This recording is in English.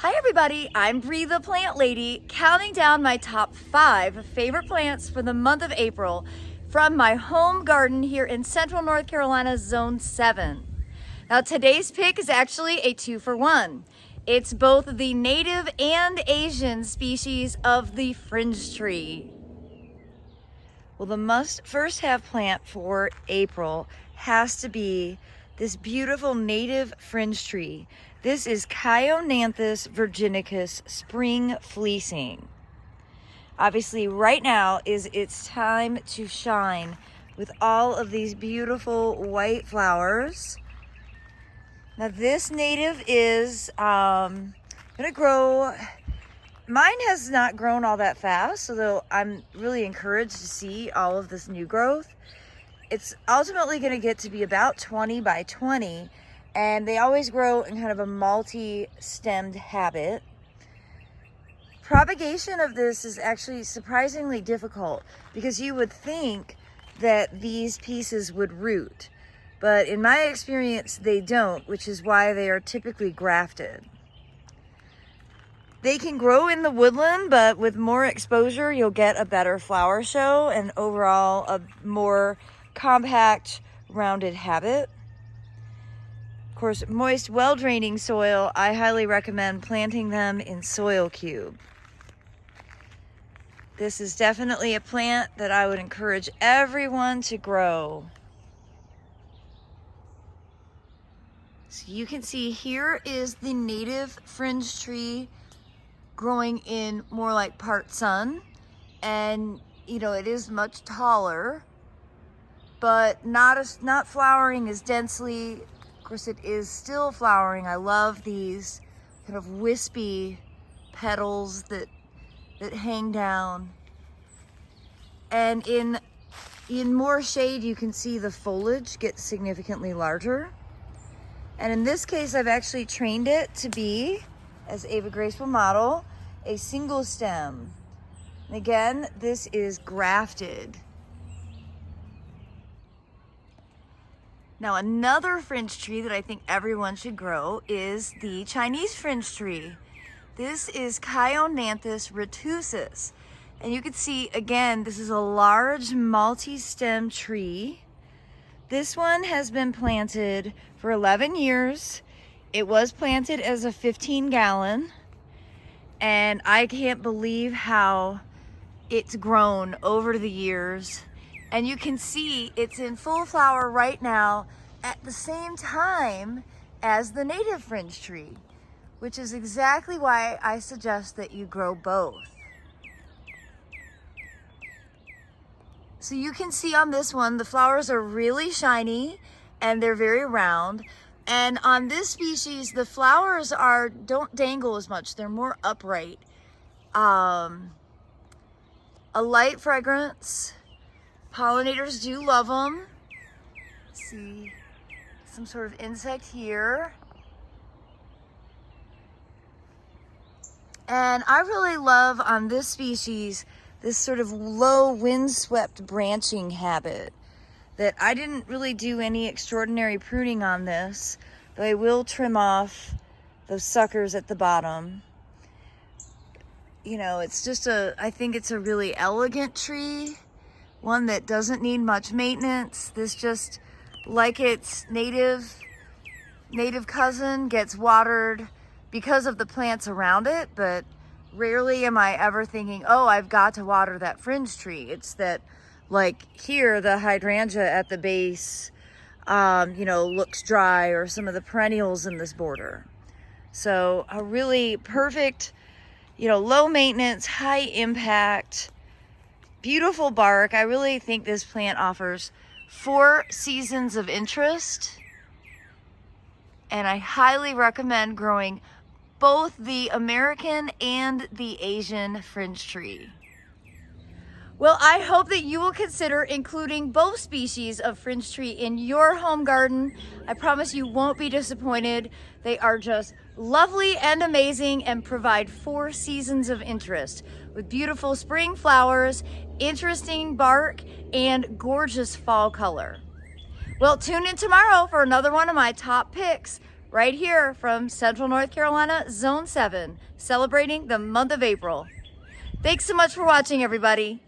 Hi everybody, I'm Bree the Plant Lady, counting down my top 5 favorite plants for the month of April from my home garden here in Central North Carolina, Zone 7. Now today's pick is actually a 2-for-1. It's both the native and Asian species of the fringe tree. Well, the must first have plant for April has to be this beautiful native fringe tree. This is Chionanthus virginicus spring fleecing. Obviously right now is its time to shine with all of these beautiful white flowers. Now this native is gonna grow. Mine has not grown all that fast, although I'm really encouraged to see all of this new growth. It's ultimately going to get to be about 20 by 20, and they always grow in kind of a multi-stemmed habit. Propagation of this is actually surprisingly difficult because you would think that these pieces would root, but in my experience they don't, which is why they are typically grafted. They can grow in the woodland, but with more exposure, you'll get a better flower show and overall a more compact, rounded habit. Of course, moist, well-draining soil, I highly recommend planting them in soil cube. This is definitely a plant that I would encourage everyone to grow. So you can see here is the native fringe tree growing in more like part sun, and you know it is much taller, but not flowering as densely. Of course, it is still flowering. I love these kind of wispy petals that hang down, and in more shade you can see the foliage get significantly larger. And in this case, I've actually trained it to be, as Ava Grace will model, a single stem. And again, this is grafted. Now another fringe tree that I think everyone should grow is the Chinese fringe tree. This is Chionanthus retusus. And you can see, again, this is a large multi-stem tree. This one has been planted for 11 years. It was planted as a 15-gallon, and I can't believe how it's grown over the years. And you can see it's in full flower right now at the same time as the native fringe tree, which is exactly why I suggest that you grow both. So you can see on this one, the flowers are really shiny and they're very round. And on this species, the flowers don't dangle as much. They're more upright. A light fragrance. Pollinators do love them. See some sort of insect here. And I really love on this species this sort of low windswept branching habit that I didn't really do any extraordinary pruning on this, though I will trim off those suckers at the bottom. You know, it's just I think it's a really elegant tree, one that doesn't need much maintenance. This just, like its native cousin, gets watered because of the plants around it, but rarely am I ever thinking, oh, I've got to water that fringe tree. It's that, like here, the hydrangea at the base, you know, looks dry, or some of the perennials in this border. So a really perfect, you know, low maintenance, high impact, beautiful bark. I really think this plant offers 4 seasons of interest, and I highly recommend growing both the American and the Asian fringe tree. Well, I hope that you will consider including both species of fringe tree in your home garden. I promise you won't be disappointed. They are just lovely and amazing and provide 4 seasons of interest with beautiful spring flowers, interesting bark, and gorgeous fall color. Well, tune in tomorrow for another one of my top picks right here from Central North Carolina, Zone 7, celebrating the month of April. Thanks so much for watching, everybody.